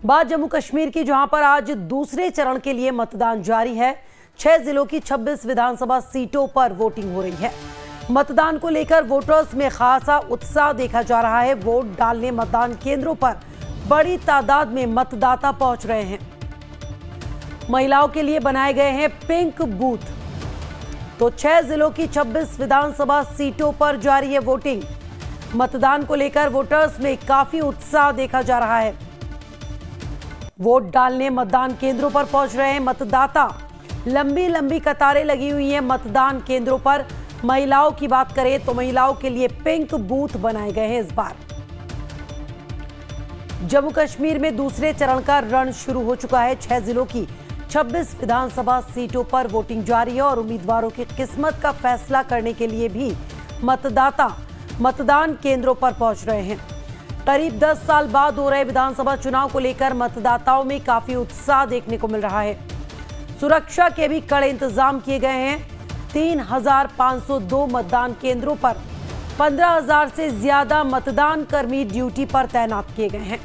बात जम्मू कश्मीर की, जहां पर आज दूसरे चरण के लिए मतदान जारी है। 6 जिलों की 26 विधानसभा सीटों पर वोटिंग हो रही है। मतदान को लेकर वोटर्स में खासा उत्साह देखा जा रहा है। वोट डालने मतदान केंद्रों पर बड़ी तादाद में मतदाता पहुंच रहे हैं। महिलाओं के लिए बनाए गए हैं पिंक बूथ। तो 6 जिलों की 26 विधानसभा सीटों पर जारी है वोटिंग। मतदान को लेकर वोटर्स में काफी उत्साह देखा जा रहा है। वोट डालने मतदान केंद्रों पर पहुंच रहे हैं मतदाता। लंबी लंबी कतारें लगी हुई हैं मतदान केंद्रों पर। महिलाओं की बात करें तो महिलाओं के लिए पिंक बूथ बनाए गए हैं। इस बार जम्मू कश्मीर में दूसरे चरण का रण शुरू हो चुका है। 6 जिलों की 26 विधानसभा सीटों पर वोटिंग जारी है और उम्मीदवारों की किस्मत का फैसला करने के लिए भी मतदाता मतदान केंद्रों पर पहुंच रहे हैं। करीब 10 साल बाद हो रहे विधानसभा चुनाव को लेकर मतदाताओं में काफी उत्साह देखने को मिल रहा है। सुरक्षा के भी कड़े इंतजाम किए गए हैं। 3,502 मतदान केंद्रों पर 15,000 से ज्यादा मतदान कर्मी ड्यूटी पर तैनात किए गए हैं।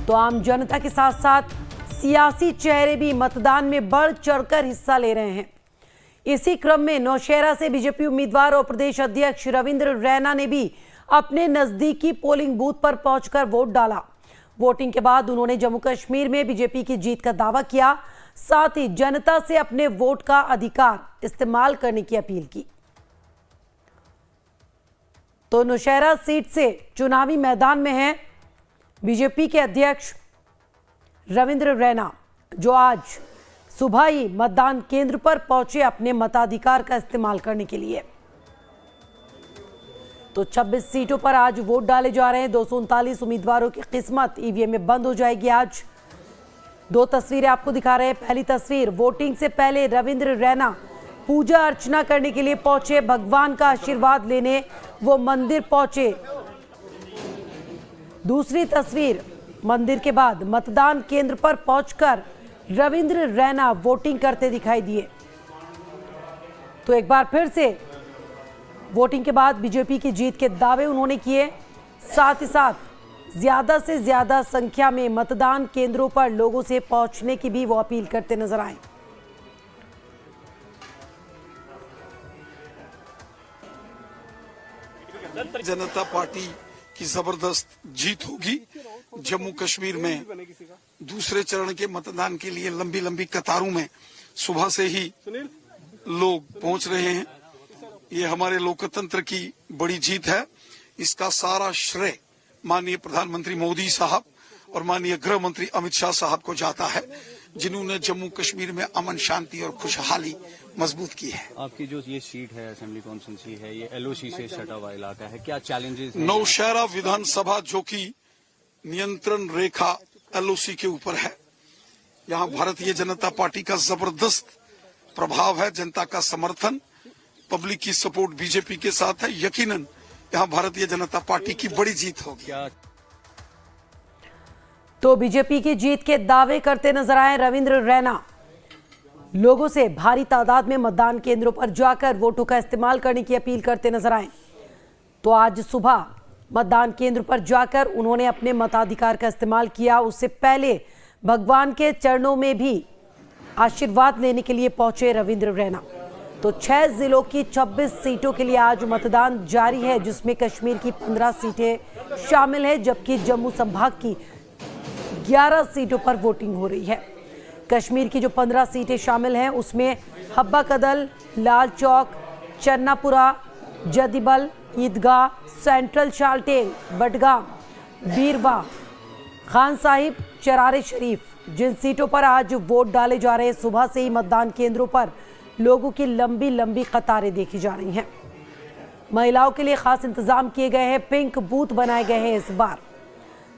तो आम जनता के साथ साथ सियासी चेहरे भी मतदान में बढ़ चढ़कर हिस्सा ले रहे हैं। इसी क्रम में नौशहरा से बीजेपी उम्मीदवार और प्रदेश अध्यक्ष रविंद्र रैना ने भी अपने नजदीकी पोलिंग बूथ पर पहुंचकर वोट डाला। वोटिंग के बाद उन्होंने जम्मू कश्मीर में बीजेपी की जीत का दावा किया। साथ ही जनता से अपने वोट का अधिकार इस्तेमाल करने की अपील की। तो नौशहरा सीट से चुनावी मैदान में है बीजेपी के अध्यक्ष रविंद्र रैना, जो आज सुबह ही मतदान केंद्र पर पहुंचे अपने मताधिकार का इस्तेमाल करने के लिए। तो 26 सीटों पर आज वोट डाले जा रहे हैं। 239 उम्मीदवारों की किस्मत ईवीएम में बंद हो जाएगी आज। 2 तस्वीरें आपको दिखा रहे हैं। पहली तस्वीर, वोटिंग से पहले रविंद्र रैना पूजा अर्चना करने के लिए पहुंचे। भगवान का आशीर्वाद लेने वो मंदिर पहुंचे। दूसरी तस्वीर, मंदिर के बाद मतदान केंद्र पर पहुंचकर रविंद्र रैना वोटिंग करते दिखाई दिए। तो एक बार फिर से वोटिंग के बाद बीजेपी की जीत के दावे उन्होंने किए। साथ ही साथ ज्यादा से ज्यादा संख्या में मतदान केंद्रों पर लोगों से पहुंचने की भी वो अपील करते नजर आए। जनता पार्टी की जबरदस्त जीत होगी। जम्मू कश्मीर में दूसरे चरण के मतदान के लिए लंबी लंबी कतारों में सुबह से ही लोग पहुंच रहे हैं। ये हमारे लोकतंत्र की बड़ी जीत है। इसका सारा श्रेय माननीय प्रधानमंत्री मोदी साहब और माननीय गृह मंत्री अमित शाह साहब को जाता है, जिन्होंने जम्मू कश्मीर में अमन शांति और खुशहाली मजबूत की है। आपकी जो ये सीट है, असेंबली कॉन्स्टिट्यूंसी है, ये एलओसी से सटा हुआ इलाका है, क्या चैलेंजेस हैं? नौशहरा विधानसभा जो कि नियंत्रण रेखा एलओसी के ऊपर है, यहाँ भारतीय जनता पार्टी का जबरदस्त प्रभाव है। जनता का समर्थन, पब्लिक की सपोर्ट बीजेपी के साथ है। यकीनन यहाँ भारतीय जनता पार्टी की बड़ी जीत होगी। तो बीजेपी की जीत के दावे करते नजर आए रविंद्र रैना। लोगों से भारी तादाद में मतदान केंद्रों पर जाकर वोटों का इस्तेमाल करने की अपील करते नजर आए। तो आज सुबह मतदान केंद्र पर जाकर उन्होंने अपने मताधिकार का इस्तेमाल किया। उससे पहले भगवान के चरणों में भी आशीर्वाद लेने के लिए पहुंचे रविंद्र रैना। तो 6 जिलों की 26 सीटों के लिए आज मतदान जारी है, जिसमें कश्मीर की 15 सीटें शामिल हैं, जबकि जम्मू संभाग की 11 सीटों पर वोटिंग हो रही है। कश्मीर की जो 15 सीटें शामिल हैं उसमें हब्बा कदल, लाल चौक, चन्नापुरा, जदीबल, ईदगाह, सेंट्रल शालटेन, बडगाम, बीरवा, खान साहिब, चरारे शरीफ, जिन सीटों पर आज वोट डाले जा रहे हैं। सुबह से ही मतदान केंद्रों पर लोगों की लंबी लंबी कतारें देखी जा रही हैं। महिलाओं के लिए खास इंतजाम किए गए हैं। पिंक बूथ बनाए गए हैं। इस बार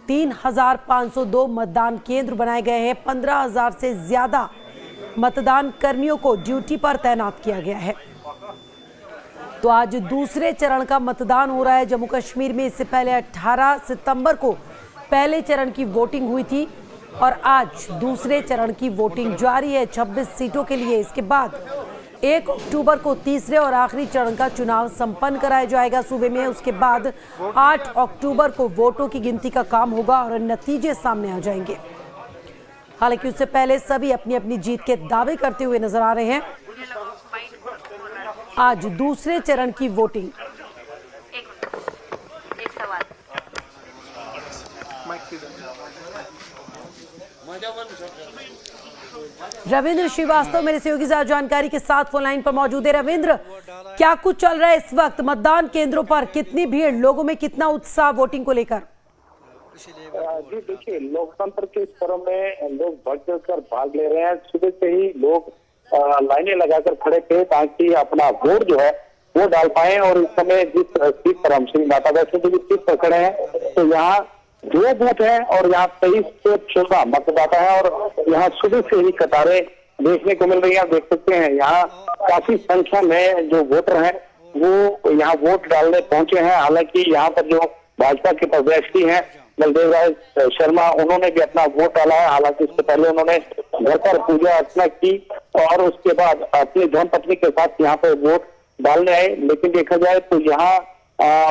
3,502 मतदान केंद्र बनाए गए हैं। 15,000 से ज्यादा मतदान कर्मियों को ड्यूटी पर तैनात किया गया है। तो आज दूसरे चरण का मतदान हो रहा है जम्मू कश्मीर में। इससे पहले 18 सितंबर को पहले चरण की वोटिंग हुई थी और आज दूसरे चरण की वोटिंग जारी है 26 सीटों के लिए। इसके बाद 1 अक्टूबर को तीसरे और आखिरी चरण का चुनाव संपन्न कराया जाएगा सूबे में। उसके बाद 8 अक्टूबर को वोटों की गिनती का काम होगा और नतीजे सामने आ जाएंगे। हालांकि उससे पहले सभी अपनी अपनी जीत के दावे करते हुए नजर आ रहे हैं। आज दूसरे चरण की वोटिंग। एक सवाल। रविंद्र श्रीवास्तव मेरे सहयोगी साथ जानकारी के साथ फोन लाइन पर मौजूद है। रविंद्र, क्या कुछ चल रहा है इस वक्त मतदान केंद्रों पर? कितनी भीड़, लोगों में कितना उत्साह वोटिंग को लेकर? जी देखिए, लोकतंत्र के इस पर्व में लोग बढ़ चढ़ कर भाग ले रहे हैं। सुबह से ही लोग लाइनें लगाकर खड़े थे ताकि अपना वोट जो है वो डाल पाए। और इस समय जिस सीट पर हम श्री माता वैष्णो देवी सीट पर खड़े हैं तो यहाँ 2 बूथ है और यहाँ 23 से 14 मतदाता है और यहाँ सुबह से ही कतारें देखने को मिल रही है। आप देख सकते हैं यहाँ काफी संख्या में जो वोटर हैं वो यहाँ वोट डालने पहुंचे हैं। हालांकि यहाँ पर जो भाजपा के प्रत्याशी हैं बलदेव राय शर्मा, उन्होंने भी अपना वोट डाला है। हालांकि इससे पहले उन्होंने घर पर पूजा अर्चना की और उसके बाद अपनी धर्मपत्नी के साथ यहाँ पर वोट डालने आए। लेकिन देखा जाए तो यहाँ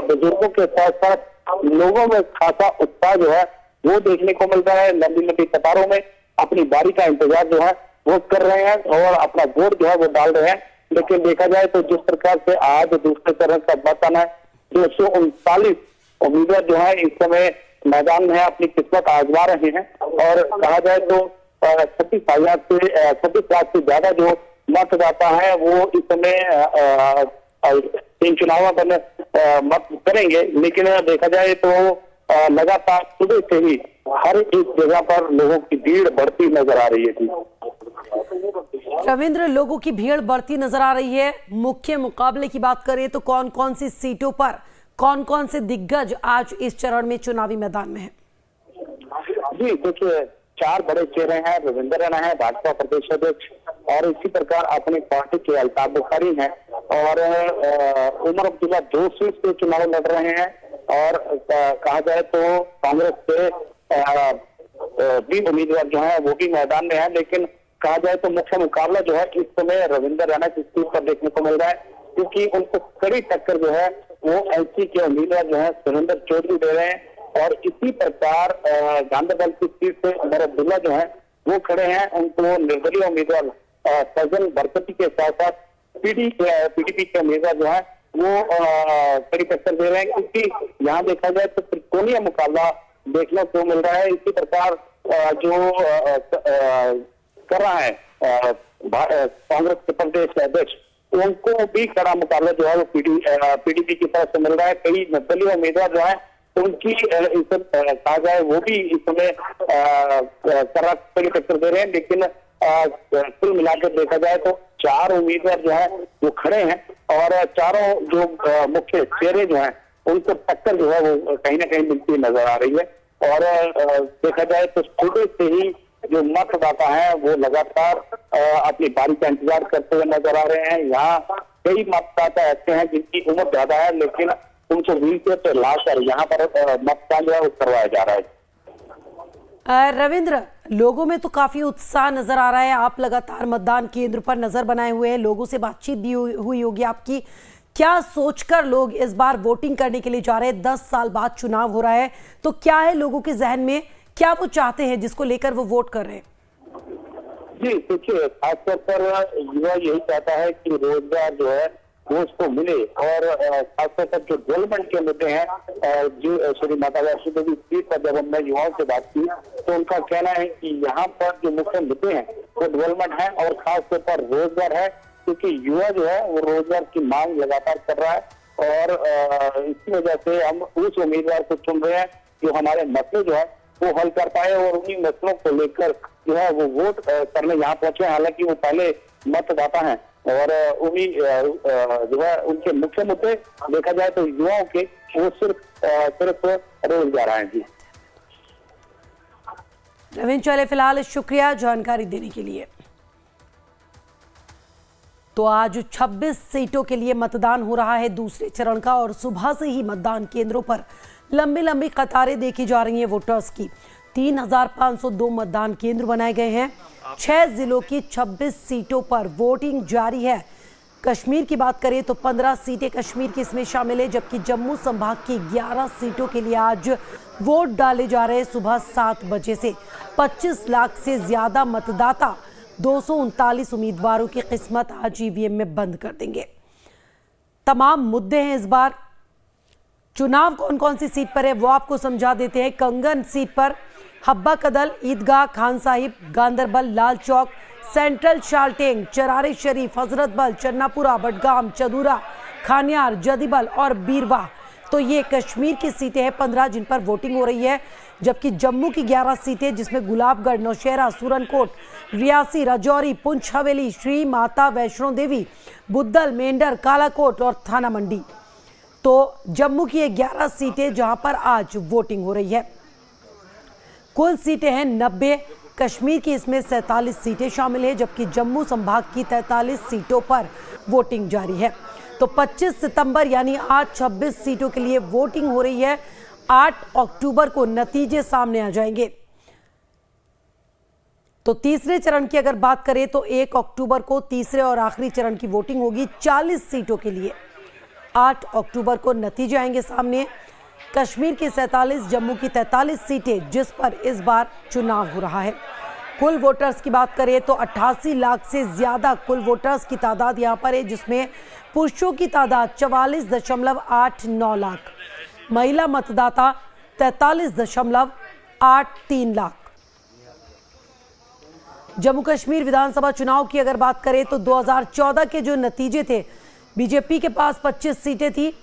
बुजुर्गों के साथ साथ लोगों में खासा उत्साह जो है वो देखने को मिल रहा है। लंबी लंबी कतारों में अपनी बारी का इंतजार जो है वो कर रहे हैं और अपना वोट जो है वो डाल रहे हैं। लेकिन देखा जाए तो जिस प्रकार से आज दूसरे चरण का मतदान है, 239 उम्मीदवार जो है इस समय मैदान में अपनी किस्मत आजमा रहे हैं। और कहा जाए तो 26 लाख से ज्यादा जो मतदाता है वो इस समय इन चुनावों में मत करेंगे। लेकिन देखा जाए तो लगातार सुबह से ही हर एक जगह पर लोगों की भीड़ बढ़ती नजर आ रही है। जी रविंद्र, लोगों की भीड़ बढ़ती नजर आ रही है। मुख्य मुकाबले की बात करें तो कौन कौन सी सीटों पर कौन कौन से दिग्गज आज इस चरण में चुनावी मैदान में है? जी देखिए, 4 बड़े चेहरे हैं। रविंद्र रैना है भाजपा प्रदेश अध्यक्ष और इसी प्रकार अपनी पार्टी के अल्ताफ बुखारी हैं और उमर अब्दुल्ला 2 सीट से चुनाव लड़ रहे हैं। और कहा जाए तो कांग्रेस से भी उम्मीदवार जो है वो भी मैदान में है। लेकिन कहा जाए तो मुख्य मुकाबला जो है इस समय रविंद्र रैना की सीट पर देखने को मिल रहा है, क्योंकि उनको कड़ी टक्कर जो है वो एलसी के उम्मीदवार जो है सुरेंद्र चौधरी दे रहे हैं। और इसी प्रकार गांधीबल की सीट से उमर अब्दुल्ला जो है वो खड़े हैं। उनको निर्दलीय उम्मीदवार फजल बरकती के साथ साथ पीडीपी के उम्मीदवार जो है वो कड़ी टक्कर दे रहे हैं, क्योंकि यहाँ देखा जाए तो त्रिकोणीय मुकाबला देखने को मिल रहा है। इसी प्रकार जो कर रहा है कांग्रेस के प्रदेश अध्यक्ष, उनको भी कड़ा मुकाबला जो है वो पीडीपी की तरफ से मिल रहा है। कई निर्दलीय उम्मीदवार जो है उनकी कहा जाए वो भी इस समय कड़ी टक्कर दे रहे हैं। लेकिन कुल मिलाकर देखा जाए तो 4 उम्मीदवार जो है वो खड़े हैं और चारों जो मुख्य चेहरे जो हैं उनको टक्कर जो है वो कहीं ना कहीं मिलती नजर आ रही है। और देखा जाए तो सुबह से ही जो मतदाता है वो लगातार अपनी बारी का इंतजार करते हुए नजर आ रहे हैं। यहाँ कई मतदाता ऐसे हैं जिनकी उम्र ज्यादा है, लेकिन उनको व्हीलचेयर पर लाकर यहाँ पर मतदान जो है वो करवाया जा रहा है। रविंद्र, लोगों में तो काफी उत्साह नजर आ रहा है। आप लगातार मतदान केंद्र पर नजर बनाए हुए हैं, लोगों से बातचीत भी हुई होगी आपकी। क्या सोचकर लोग इस बार वोटिंग करने के लिए जा रहे हैं? 10 साल बाद चुनाव हो रहा है, तो क्या है लोगों के जहन में, क्या वो चाहते हैं जिसको लेकर वो वोट कर रहे हैं? जी देखिए, खासतौर पर युवा यही चाहता है कि रोजगार जो है वो उसको मिले। और खासतौर पर जो डेवलपमेंट के मुद्दे हैं, जो श्री माता वैष्णो देवी सीट पर जब हमने युवाओं से बात की तो उनका कहना है कि यहाँ पर जो मुख्य मुद्दे हैं वो डेवलपमेंट है और खासतौर पर रोजगार है, क्योंकि युवा जो है वो रोजगार की मांग लगातार कर रहा है। और इसी वजह से हम उस उम्मीदवार को चुन रहे हैं जो हमारे मसले जो है वो हल कर पाए और उन्हीं मसलों को लेकर जो है वो वोट करने यहाँ पहुंचे। हालांकि वो पहले मतदाता हैं और उन्हीं जो है उनके मुख्य मुद्दे देखा जाए तो युवाओं के वो सिर्फ रोजगार हैं। जी रविंद्र, चले फिलहाल शुक्रिया जानकारी देने के लिए। तो आज 26 सीटों के लिए मतदान हो रहा है दूसरे चरण का और सुबह से ही मतदान केंद्रों पर लंबी लंबी कतारें देखी जा रही हैं वोटर्स की। 3,502 मतदान केंद्र बनाए गए हैं। 6 जिलों की 26 सीटों पर वोटिंग जारी है। कश्मीर की बात करें तो 15 सीटें कश्मीर की इसमें शामिल है, जबकि जम्मू संभाग की 11 सीटों के लिए आज वोट डाले जा रहे हैं सुबह 7 बजे से। 25 लाख से ज्यादा मतदाता 239 उम्मीदवारों की किस्मत आज ईवीएम में बंद कर देंगे। तमाम मुद्दे हैं इस बार। चुनाव कौन कौन सी सीट पर है वो आपको समझा देते हैं। कंगन सीट पर हब्बा कदल, ईदगाह, खान साहिब, गांदरबल, लाल चौक, सेंट्रल शालटेंग, चरारे शरीफ, हजरतबल, चन्नापुरा, बडगाम, चदूरा, खानियार, जदीबल और बीरवाह। तो ये कश्मीर की सीटें हैं 15 जिन पर वोटिंग हो रही है, जबकि जम्मू की 11 सीटें जिसमें गुलाबगढ़, नौशहरा, सुरनकोट, रियासी, राजौरी, पुंछ हवेली, श्री माता वैष्णो देवी, बुद्धल, मेंढर, कालाकोट और थाना मंडी। तो जम्मू की ये 11 सीटें जहां पर आज वोटिंग हो रही है। कुल सीटें हैं 90। कश्मीर की इसमें 47 सीटें शामिल हैं, जबकि जम्मू संभाग की 43 सीटों पर वोटिंग जारी है। तो 25 सितंबर यानी आज 26 सीटों के लिए वोटिंग हो रही है। 8 अक्टूबर को नतीजे सामने आ जाएंगे। तो तीसरे चरण की अगर बात करें तो 1 अक्टूबर को तीसरे और आखिरी चरण की वोटिंग होगी 40 सीटों के लिए। 8 अक्टूबर को नतीजे आएंगे सामने। कश्मीर की 47, जम्मू की 43 सीटें जिस पर इस बार चुनाव हो रहा है। कुल वोटर्स की बात करें तो 88 लाख से ज्यादा कुल वोटर्स की तादाद यहां पर है, जिसमें पुरुषों की तादाद 44.89 लाख, महिला मतदाता 43.83 लाख। जम्मू कश्मीर विधानसभा चुनाव की अगर बात करें तो 2014 के जो नतीजे थे, बीजेपी के पास 25 सीटें थी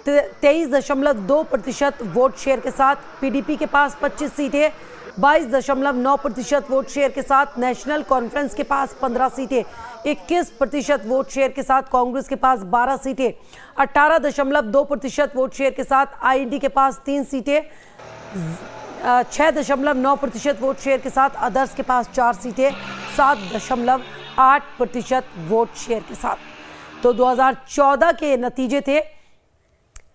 23.2% वोट शेयर के साथ, पीडीपी के पास 25 सीटें 22.9% वोट शेयर के साथ, नेशनल कॉन्फ्रेंस के पास 15 सीटें 21% वोट शेयर के साथ, कांग्रेस के पास 12 सीटें 18.2% वोट शेयर के साथ, आईएनडी के पास 3 सीटें 6.9% वोट शेयर के साथ, अदर्स के पास 4 सीटें 7.8% वोट शेयर के साथ। तो 2014 के नतीजे थे।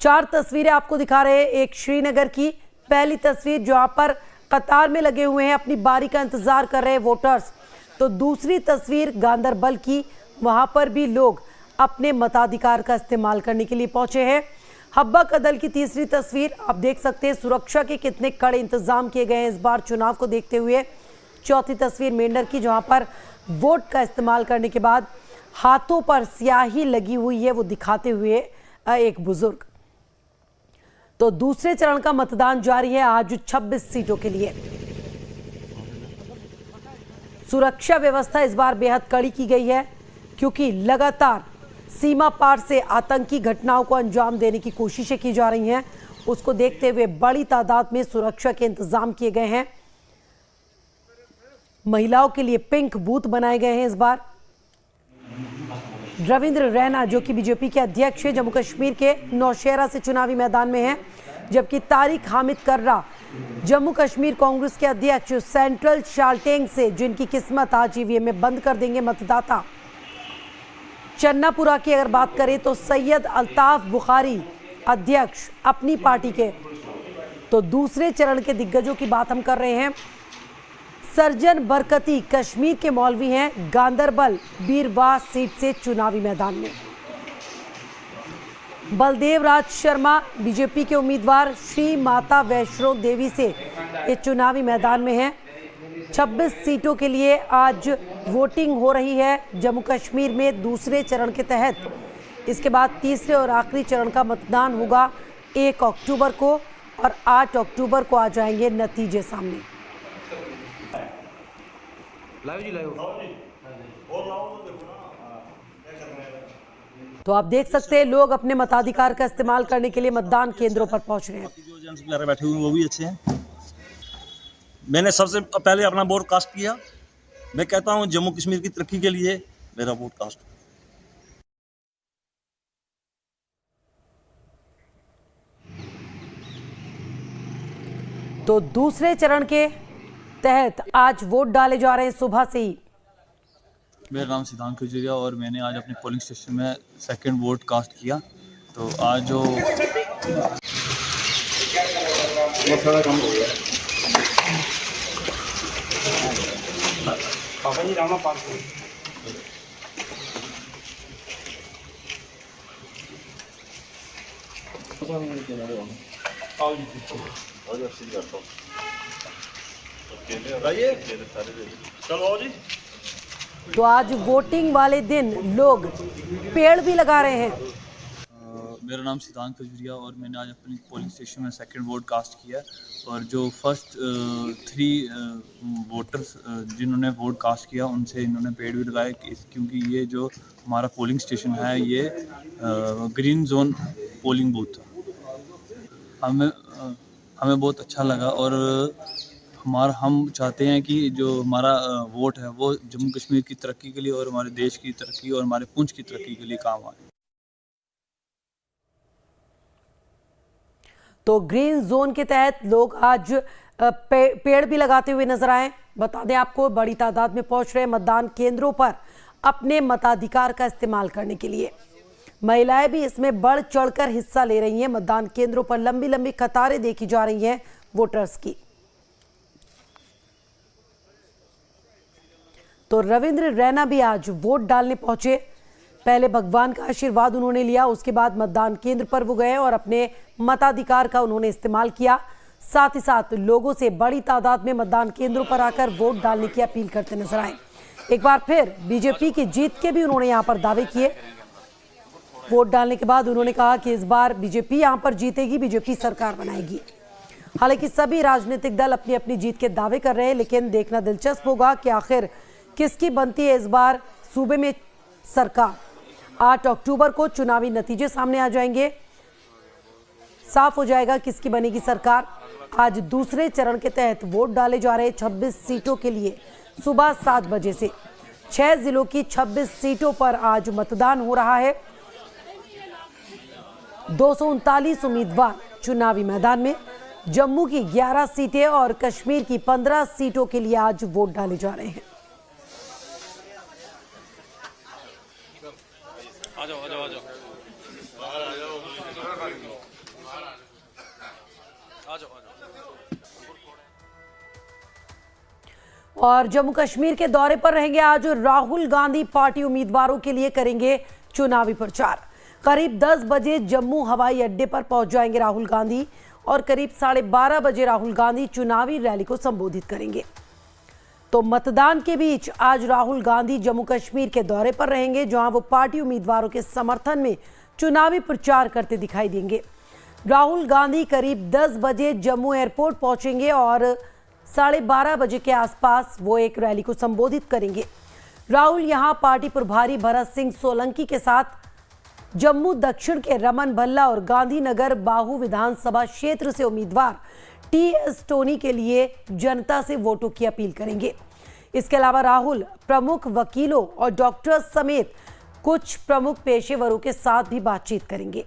4 तस्वीरें आपको दिखा रहे हैं। एक श्रीनगर की पहली तस्वीर जहां पर कतार में लगे हुए हैं, अपनी बारी का इंतजार कर रहे हैं वोटर्स। तो दूसरी तस्वीर गांदरबल की, वहां पर भी लोग अपने मताधिकार का इस्तेमाल करने के लिए पहुंचे हैं। हब्बा कदल की तीसरी तस्वीर आप देख सकते हैं, सुरक्षा के कितने कड़े इंतजाम किए गए हैं इस बार चुनाव को देखते हुए। चौथी तस्वीर मेंढर की, जहां पर वोट का इस्तेमाल करने के बाद हाथों पर स्याही लगी हुई है, वो दिखाते हुए एक बुजुर्ग। तो दूसरे चरण का मतदान जारी है आज 26 सीटों के लिए। सुरक्षा व्यवस्था इस बार बेहद कड़ी की गई है, क्योंकि लगातार सीमा पार से आतंकी घटनाओं को अंजाम देने की कोशिशें की जा रही हैं। उसको देखते हुए बड़ी तादाद में सुरक्षा के इंतजाम किए गए हैं। महिलाओं के लिए पिंक बूथ बनाए गए हैं इस बार। रविंद्र रैना जो कि बीजेपी के अध्यक्ष है, जम्मू कश्मीर के नौशहरा से चुनावी मैदान में है, जबकि तारिक हामिद कर्रा जम्मू कश्मीर कांग्रेस के अध्यक्ष सेंट्रल शालटेंग से, जिनकी किस्मत आज ईवीएम में बंद कर देंगे मतदाता। चन्नापुरा की अगर बात करें तो सैयद अल्ताफ बुखारी अध्यक्ष अपनी पार्टी के। तो दूसरे चरण के दिग्गजों की बात हम कर रहे हैं। सर्जन बरकती कश्मीर के मौलवी हैं, गांदरबल बीरवाह सीट से चुनावी मैदान में। बलदेव राज शर्मा बीजेपी के उम्मीदवार श्री माता वैष्णो देवी से ये चुनावी मैदान में हैं। 26 सीटों के लिए आज वोटिंग हो रही है जम्मू कश्मीर में दूसरे चरण के तहत। इसके बाद तीसरे और आखिरी चरण का मतदान होगा 1 अक्टूबर को, और 8 अक्टूबर को आ जाएंगे नतीजे सामने। तो आप देख सकते हैं लोग अपने मताधिकार का इस्तेमाल करने के लिए मतदान केंद्रों पर पहुंच रहे हैं। जो जेंट्स वगैरह बैठे हुए हैं वो भी अच्छे हैं। मैंने सबसे पहले अपना वोट कास्ट किया। मैं कहता हूं जम्मू कश्मीर की तरक्की के लिए मेरा वोट कास्ट। तो दूसरे चरण के तहत आज वोट डाले जा रहे हैं सुबह से ही। मेरा नाम सिद्धांत खजुरिया और मैंने आज अपने पोलिंग स्टेशन में सेकंड वोट कास्ट किया। तो आज जो बहुत सारा काम हो गया। चलो आओ जी। तो आज वोटिंग वाले दिन लोग पेड़ भी लगा रहे हैं। मेरा नाम सिद्धांत खजूरिया और मैंने आज अपनी पोलिंग स्टेशन में सेकंड वोट कास्ट किया और जो फर्स्ट 3 वोटर्स जिन्होंने वोट कास्ट किया उनसे इन्होंने पेड़ भी लगाए क्योंकि ये जो हमारा पोलिंग स्टेशन है ये ग्रीन जोन पोलिंग बूथ हमें बहुत अच्छा लगा और हम चाहते हैं कि जो हमारा वोट है वो जम्मू कश्मीर की तरक्की के लिए और हमारे देश की तरक्की और हमारे पुंछ की तरक्की के लिए काम आए। तो ग्रीन जोन के तहत लोग आज पेड़ भी लगाते हुए नजर आए। बता दें आपको, बड़ी तादाद में पहुंच रहे मतदान केंद्रों पर अपने मताधिकार का इस्तेमाल करने के लिए। महिलाएं भी इसमें बढ़ चढ़कर हिस्सा ले रही हैं। मतदान केंद्रों पर लंबी लंबी कतारें देखी जा रही हैं वोटर्स की। तो रविंद्र रैना भी आज वोट डालने पहुंचे। पहले भगवान का आशीर्वाद उन्होंने लिया, उसके बाद मतदान केंद्र पर वो गए और अपने मताधिकार का उन्होंने इस्तेमाल किया। साथ ही साथ लोगों से बड़ी तादाद में मतदान केंद्रों पर आकर वोट डालने की अपील करते नजर आए। एक बार फिर बीजेपी की जीत के भी उन्होंने यहां पर दावे किए। वोट डालने के बाद उन्होंने कहा कि इस बार बीजेपी यहां पर जीतेगी, बीजेपी सरकार बनाएगी। हालांकि सभी राजनीतिक दल अपनी अपनी जीत के दावे कर रहे हैं, लेकिन देखना दिलचस्प होगा कि आखिर किसकी बनती है इस बार सूबे में सरकार। 8 अक्टूबर को चुनावी नतीजे सामने आ जाएंगे, साफ हो जाएगा किसकी बनेगी सरकार। आज दूसरे चरण के तहत वोट डाले जा रहे 26 सीटों के लिए सुबह 7 बजे से 6 जिलों की 26 सीटों पर आज मतदान हो रहा है। 239 उम्मीदवार चुनावी मैदान में। जम्मू की 11 सीटें और कश्मीर की 15 सीटों के लिए आज वोट डाले जा रहे हैं। और जम्मू कश्मीर के दौरे पर रहेंगे आज राहुल गांधी। पार्टी उम्मीदवारों के लिए करेंगे चुनावी प्रचार। करीब 10 बजे जम्मू हवाई अड्डे पर पहुंच जाएंगे राहुल गांधी और करीब 12:30 बजे राहुल गांधी चुनावी रैली को संबोधित करेंगे। तो मतदान के बीच आज राहुल गांधी जम्मू कश्मीर के दौरे पर रहेंगे, जहां वो पार्टी उम्मीदवारों के समर्थन में चुनावी प्रचार करते दिखाई देंगे। राहुल गांधी करीब 10 बजे जम्मू एयरपोर्ट पहुंचेंगे और 12:30 बजे के आसपास वो एक रैली को संबोधित करेंगे। राहुल यहां पार्टी प्रभारी भरत सिंह सोलंकी के साथ जम्मू दक्षिण के रमन भल्ला और गांधीनगर बाहू विधानसभा क्षेत्र से उम्मीदवार टीएस टोनी के लिए जनता से वोटों की अपील करेंगे। इसके अलावा राहुल प्रमुख वकीलों और डॉक्टर्स समेत कुछ प्रमुख पेशेवरों के साथ भी बातचीत करेंगे।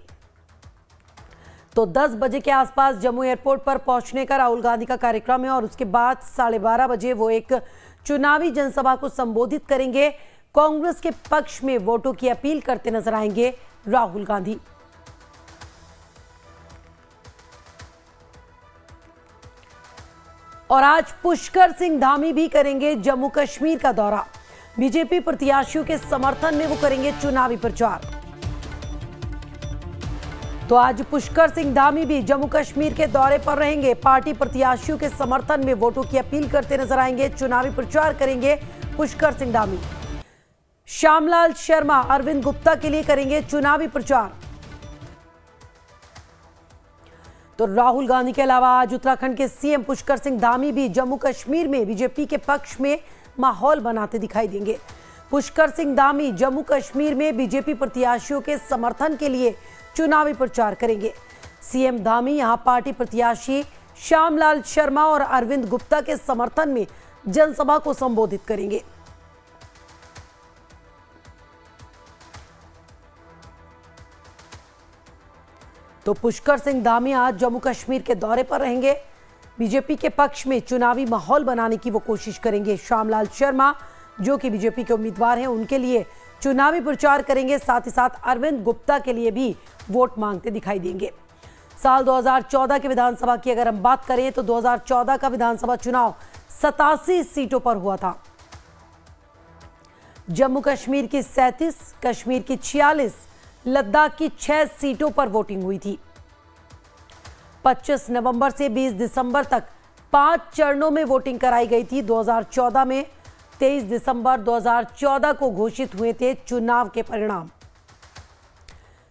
तो 10 बजे के आसपास जम्मू एयरपोर्ट पर पहुंचने का राहुल गांधी का कार्यक्रम है और उसके बाद 12:30 बजे वो एक चुनावी जनसभा को संबोधित करेंगे। कांग्रेस के पक्ष में वोटों की अपील करते नजर आएंगे राहुल गांधी। और आज पुष्कर सिंह धामी भी करेंगे जम्मू कश्मीर का दौरा। बीजेपी प्रत्याशियों के समर्थन में वो करेंगे चुनावी प्रचार। तो आज पुष्कर सिंह धामी भी जम्मू कश्मीर के दौरे पर रहेंगे। पार्टी प्रत्याशियों के समर्थन में वोटों की अपील करते नजर आएंगे, चुनावी प्रचार करेंगे पुष्कर सिंह धामी। श्यामलाल शर्मा अरविंद गुप्ता के लिए करेंगे चुनावी प्रचार। तो राहुल गांधी के अलावा आज उत्तराखंड के सीएम पुष्कर सिंह धामी भी जम्मू कश्मीर में बीजेपी के पक्ष में माहौल बनाते दिखाई देंगे। पुष्कर सिंह धामी जम्मू कश्मीर में बीजेपी प्रत्याशियों के समर्थन के लिए चुनावी प्रचार करेंगे। सीएम धामी यहां पार्टी प्रत्याशी श्यामलाल शर्मा और अरविंद गुप्ता के समर्थन में जनसभा को संबोधित करेंगे। तो पुष्कर सिंह धामी आज जम्मू कश्मीर के दौरे पर रहेंगे। बीजेपी के पक्ष में चुनावी माहौल बनाने की वो कोशिश करेंगे। श्यामलाल शर्मा जो कि बीजेपी के उम्मीदवार हैं, उनके लिए चुनावी प्रचार करेंगे। साथ ही साथ अरविंद गुप्ता के लिए भी वोट मांगते दिखाई देंगे। साल 2014 के विधानसभा की अगर हम बात करें तो 2014 का विधानसभा चुनाव 87 सीटों पर हुआ था। जम्मू कश्मीर की 37, कश्मीर की 46, लद्दाख की 6 सीटों पर वोटिंग हुई थी। 25 नवंबर से 20 दिसंबर तक 5 चरणों में वोटिंग कराई गई थी। 2014 में 23 दिसंबर 2014 को घोषित हुए थे चुनाव के परिणाम।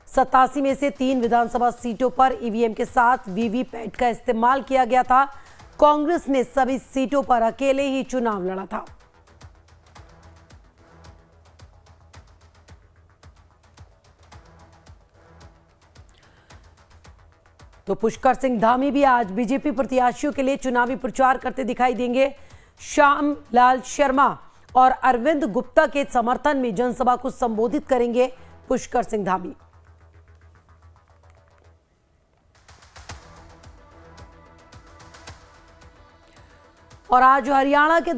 87 में से 3 विधानसभा सीटों पर ईवीएम के साथ वीवीपैट का इस्तेमाल किया गया था। कांग्रेस ने सभी सीटों पर अकेले ही चुनाव लड़ा था। तो पुष्कर सिंह धामी भी आज बीजेपी प्रत्याशियों के लिए चुनावी प्रचार करते दिखाई देंगे। श्याम लाल शर्मा और अरविंद गुप्ता के समर्थन में जनसभा को संबोधित करेंगे पुष्कर सिंह धामी। और आज हरियाणा के